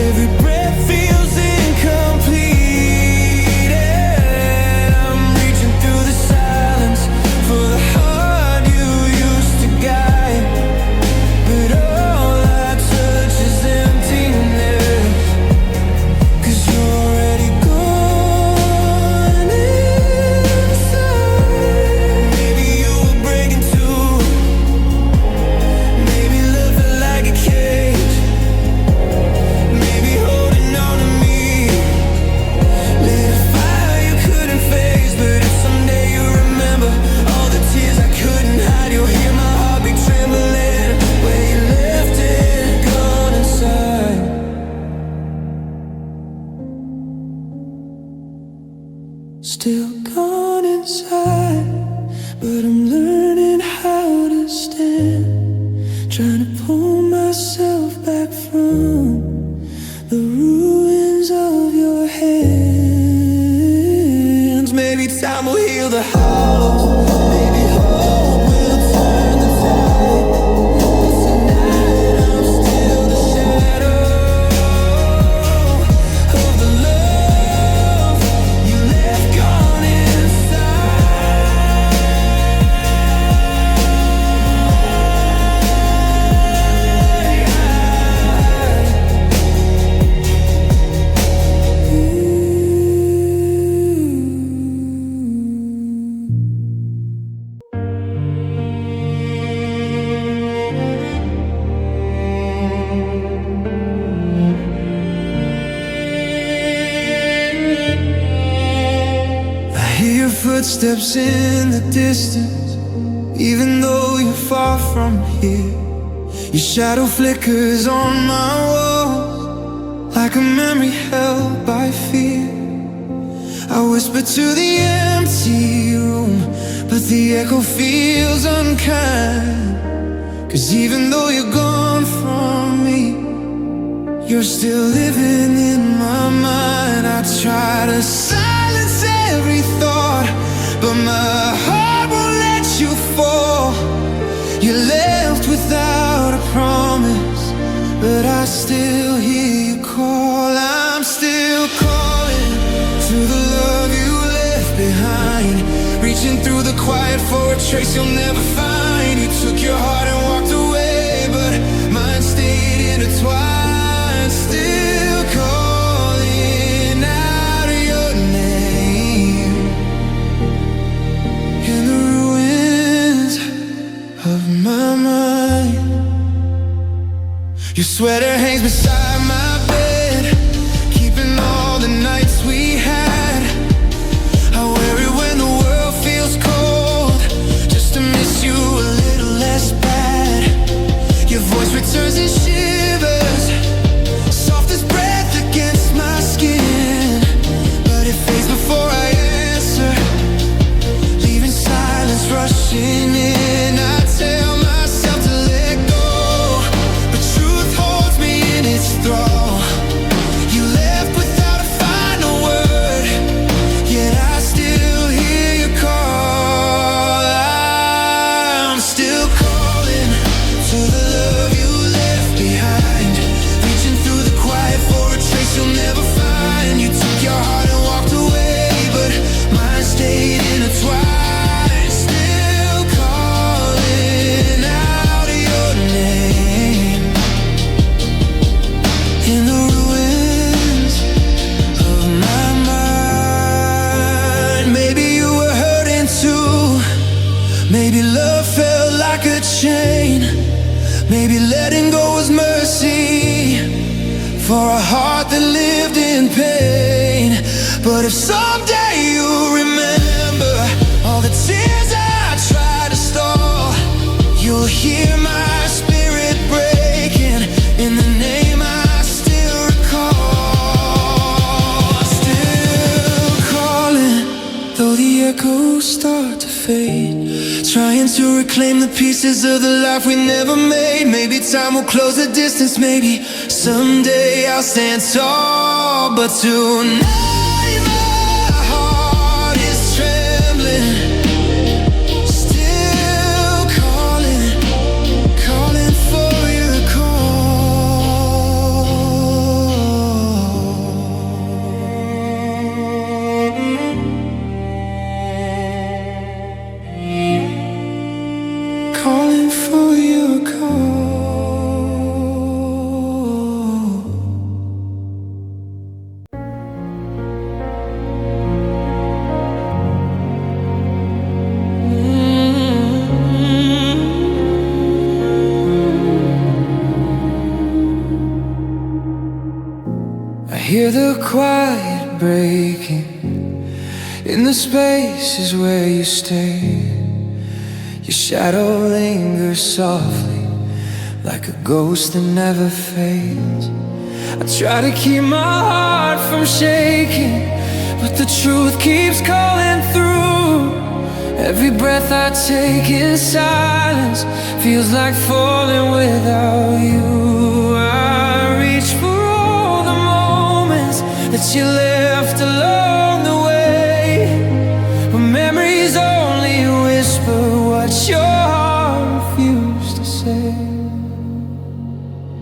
every breath feels incomplete. And I'm reaching through the silence for the heart you used to guide. But all I touch is emptiness, 'cause you're already gone inside. Maybe you were breaking too, maybe love felt like a cage, maybe holding on to me lit a fire you couldn't face. But if someday you remember all the tears I couldn't hide, you'll hear my heartbeat trembling where you left it, gone inside. Still gone inside, but I'm learning how to stand, trying to pull myself back from the ruins of your hands. Maybe time will heal the hollows, maybe hope will turn the tide. But tonight I'm still the shadow of the love you left gone inside. I hear your footsteps in the distance, even though you're far from here. Your shadow flickers on my walls, like a memory held by fear. I whisper to the empty room, but the echo feels unkind. 'Cause even though you're gone from me, you're still living in my mind. I try to silence every thought, but my heart won't let you fall. You left without a promise, but I still hear you call. I'm still calling to the love you left behind, reaching through the quiet for a trace you'll never find. You took your heart and walked away, but mine stayed intertwined. Still calling out your name in the ruins of my mind. Your sweater hangs beside my bed, keeping all the nights we had. I wear it when the world chain. Maybe letting go was mercy for a heart that lived in pain. But if someday you remember all the tears I tried to stall, you'll hear my spirit breaking in the name I still recall. Still calling, though the echoes start to fade, trying to reclaim the pieces of the life we never made. Maybe time will close the distance, maybe someday I'll stand tall. But tonight my heart is trembling, still calling, calling for your call. Calling for your call. I hear the quiet breaking in the spaces where you stay. Your shadow lingers softly like a ghost that never fades. I try to keep my heart from shaking, but the truth keeps calling through. Every breath I take in silence feels like falling without you. I reach for all the moments that you left along the way, but memories only whisper what your heart refused to say.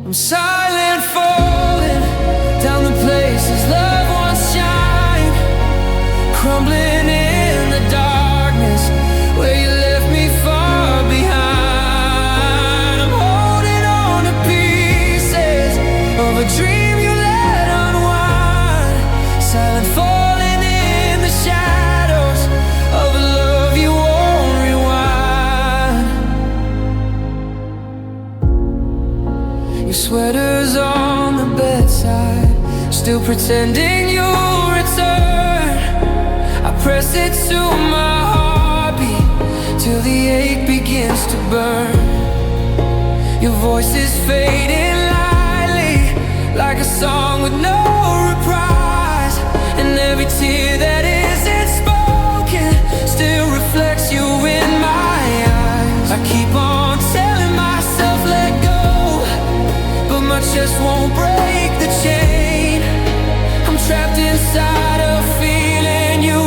I'm silent, falling down the places love once shined, crumbling in the darkness where you left me far behind. I'm holding on to pieces of a dream you let unwind, silent, falling in the shadows of a love you won't rewind. Your sweater's on the bedside, still pretending you'll return. I press it to my heartbeat till the ache begins to burn. Your voice is fading lightly like a song with no reprise, and every tear that isn't spoken still reflects you in my eyes. I keep on telling myself let go, but my chest won't break the chain. I'm trapped inside a feeling you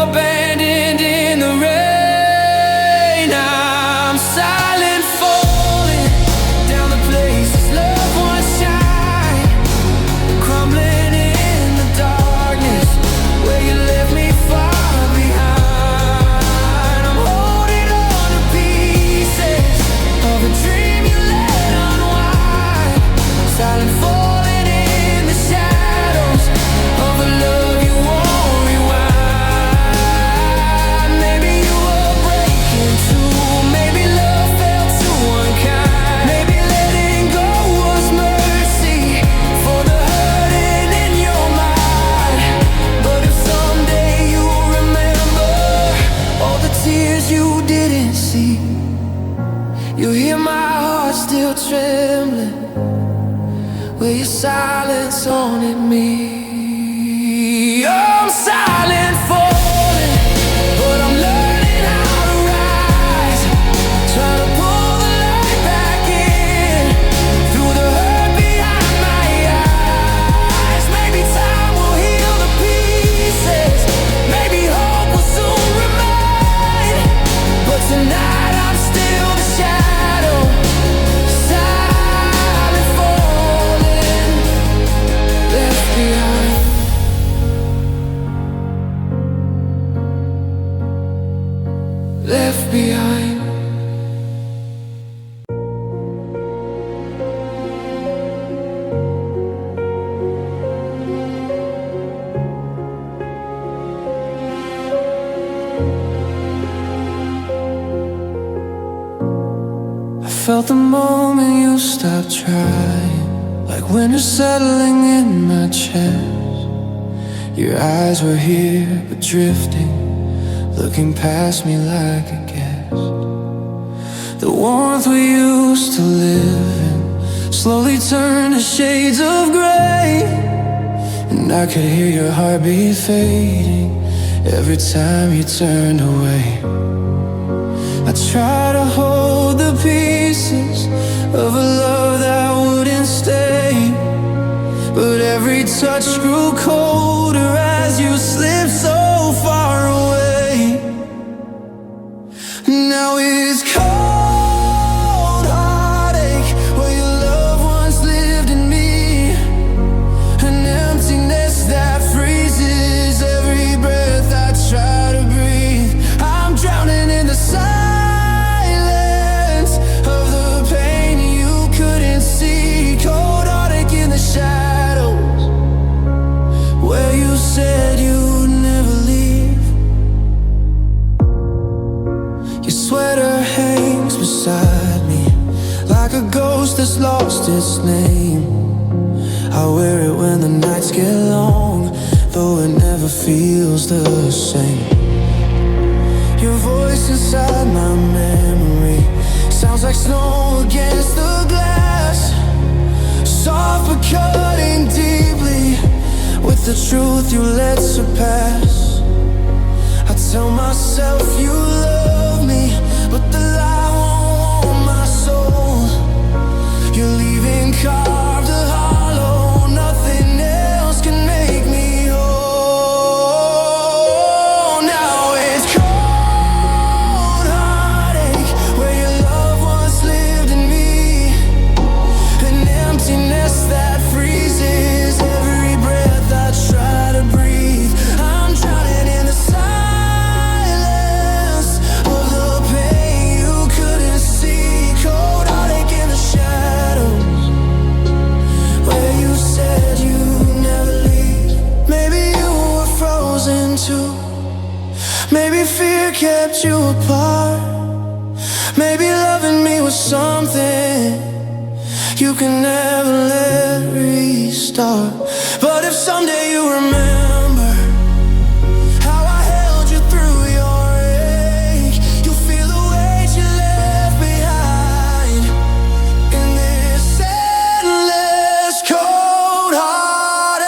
abandoned in the rain. I'm silent, falling down the places love once shined, crumbling felt the moment you stopped trying, like winter settling in my chest. Your eyes were here but drifting, looking past me like a guest. The warmth we used to live in slowly turned to shades of gray, and I could hear your heartbeat fading every time you turned away. I tried to hold the pieces of a love that wouldn't stay, but every touch grew colder as you slipped so far away. Now it's cold heartache where your loved ones lived in me, an emptiness that freezes every breath I try to breathe. I'm drowning in the silence of the pain you couldn't see. Cold heartache in the shadows where you said you'd never leave. Your sweater hangs beside me like a ghost that's lost its name. I wear it when the nights get long, though it never feels the same. Your voice inside my memory sounds like snow against the glass, soft but cutting deeply with the truth you let surpass. I tell myself you love me, but the lie won't warm my soul. You're leaving carved a hollow, nothing else can make me whole. Now it's cold heartache where your loved ones lived in me, an emptiness that freezes every breath I try to breathe. I'm drowning in the silence of the pain you couldn't see. Cold heartache in the shadows where you said you'd never leave. Maybe you were frozen too, maybe fear kept you apart, maybe loving me was something you can never let restart. But if someday you remember how I held you through your ache, you'll feel the weight you left behind in this endless cold heartache.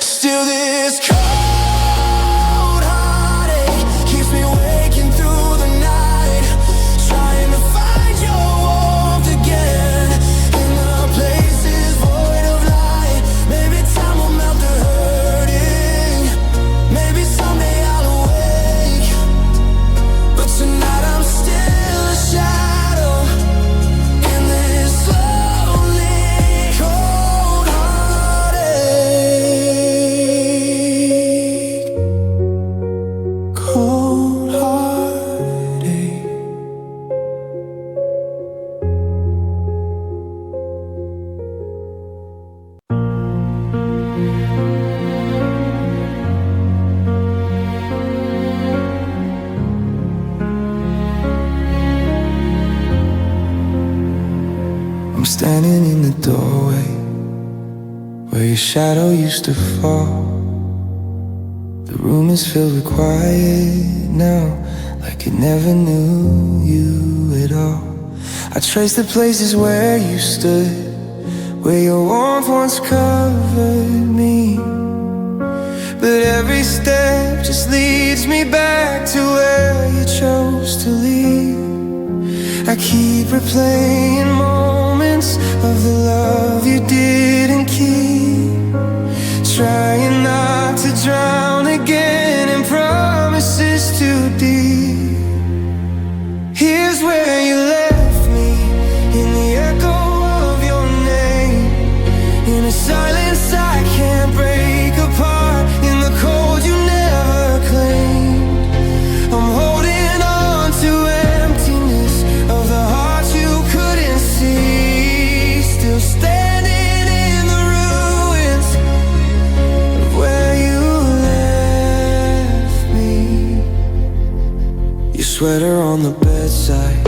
Still this cold heartache keeps me waking through the night, trying to find your warmth again in the places void of light. Maybe time will melt the hurting, maybe someday I'll awake, but tonight I'm still a shadow in this lonely cold heartache. Cold heartache. I'm standing in the doorway where your shadow used to fall. The room is filled with quiet now, like it never knew you at all. I trace the places where you stood, where your warmth once covered me, but every step just leads me back to where you chose to leave. I keep replaying moments of the love you didn't keep, trying not to drown again in promises too deep. Here's where you left me, in the echo of your name, in a silence I can't break apart, in the cold you never claimed. I'm holding on to emptiness of the heart you couldn't see, still standing in the ruins of where you left me. Your sweater on the bedside,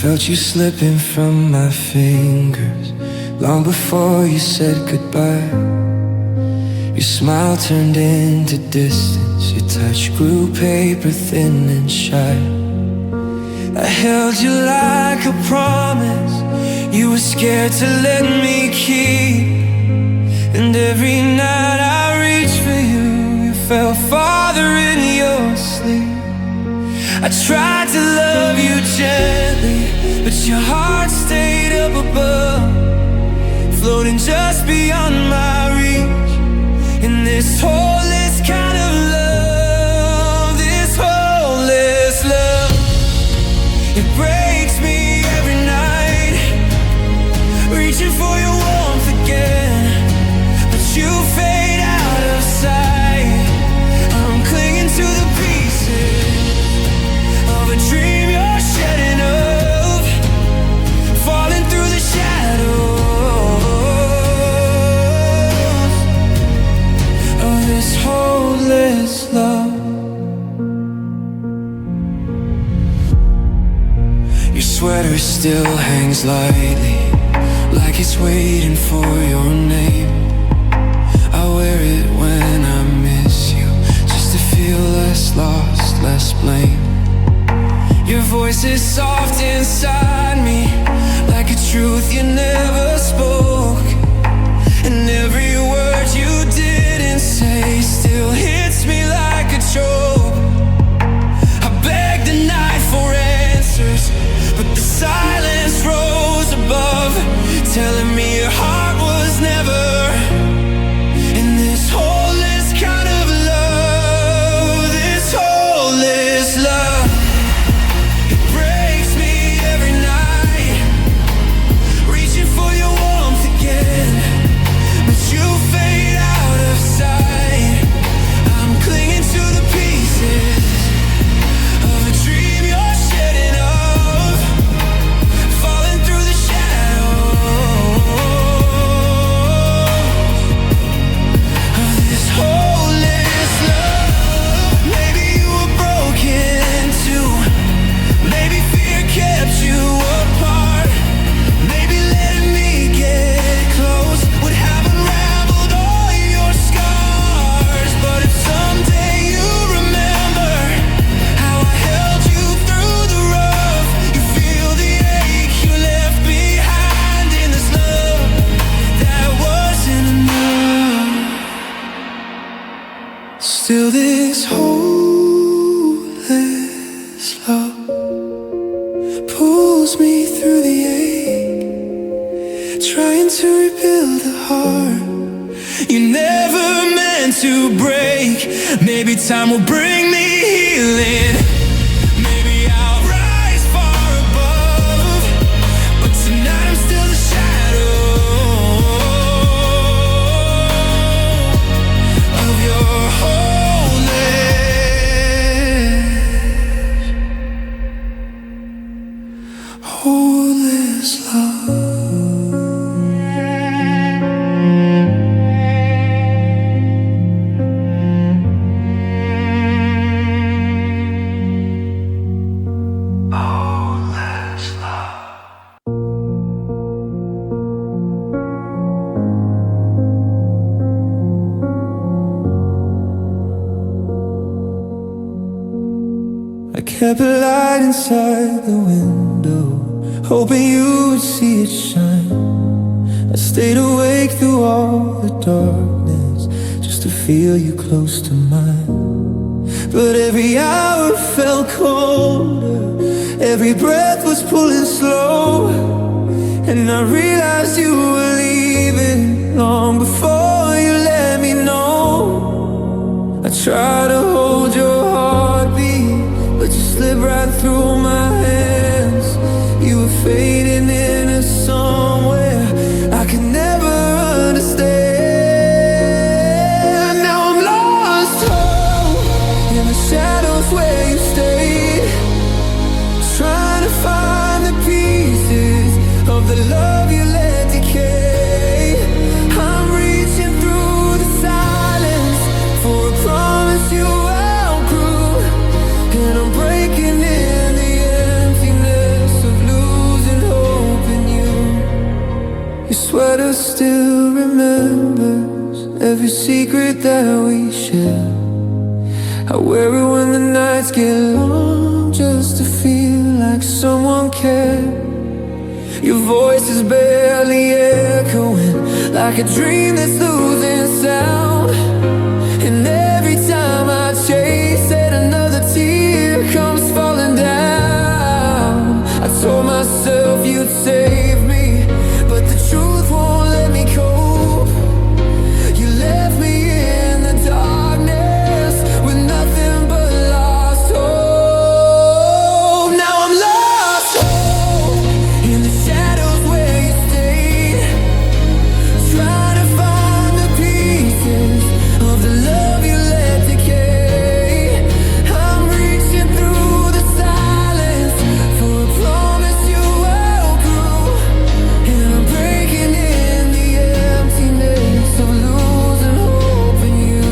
Felt you slipping from my fingers long before you said goodbye. Your smile turned into distance, your touch grew paper thin and shy. I held you like a promise you were scared to let me keep. And every night I reached for you, you fell farther in your sleep. I tried to love you gently, but your heart stayed up above, floating just beyond my reach. In this hopeless kind of love, this hopeless love, it breaks me every night, reaching for your warmth again, but you fade out of sight. I'm clinging to the pieces of a dream you're shedding of, falling through the shadows of this hopeless love. Your sweater still hangs lightly, like it's waiting for your name. I wear it when I miss you, just to feel less lost, less blame. Your voice is soft inside me, like a truth you never spoke. And every word you didn't say still hits me like a choke. I begged the night for answers, but the silence rose above, telling me your heart was never in this hopeless kind of love, this hopeless love. It breaks me every night, reaching for your warmth again, but you fade out of sight. I'm clinging to the pieces of a dream you're shedding of, falling through the shadows of this hopeless love. Maybe you were broken too, maybe fear kept you apart, maybe letting me get close would have unraveled all your scars. But if someday you remember how I held you through the rough, you feel the ache you left behind in this love that wasn't enough. Still this hopeless love pulls me through the ache, trying to rebuild a heart you never meant to break. Maybe time will bring me healing, maybe I'll rise far above, but tonight I'm still the shadow of your hopeless love. I kept a light inside the window, hoping you would see it shine. I stayed awake through all the darkness, just to feel you close to mine. But every hour felt colder, every breath was pulling slow, and I realized you were leaving long before you let me know. I tried to hold your heartbeat, but you slipped right through my hands. You were fading into somewhere I could never understand. Now I'm lost home in the shadows where you stayed, trying to find the pieces of the love you let decay. I'm reaching through the silence for a promise you still remembers every secret that we share. I wear it when the nights get long, just to feel like someone cared. Your voice is barely echoing, like a dream that's losing sound. And every time I chase it, another tear comes falling down. I told myself you'd save me, but the truth won't let me cope. You left me in the darkness with nothing but lost hope. Now I'm lost hope in the shadows where you stayed, trying to find the pieces of the love you let decay. I'm reaching through the silence for a promise you outgrew, and I'm breaking in the emptiness of losing hope in you.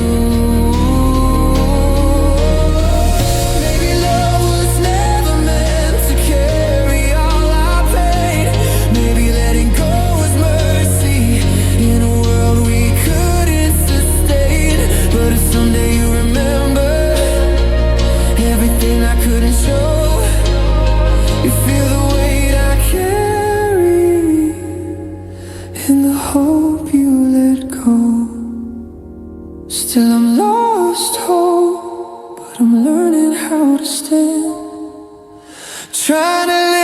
Maybe love was never meant to carry all our pain. Maybe letting go was mercy in a world we couldn't sustain. But if someday you remember everything I couldn't show, you feel the weight I carry in the hope you let go. Still I'm lost hope, but I'm learning how to stand, trying to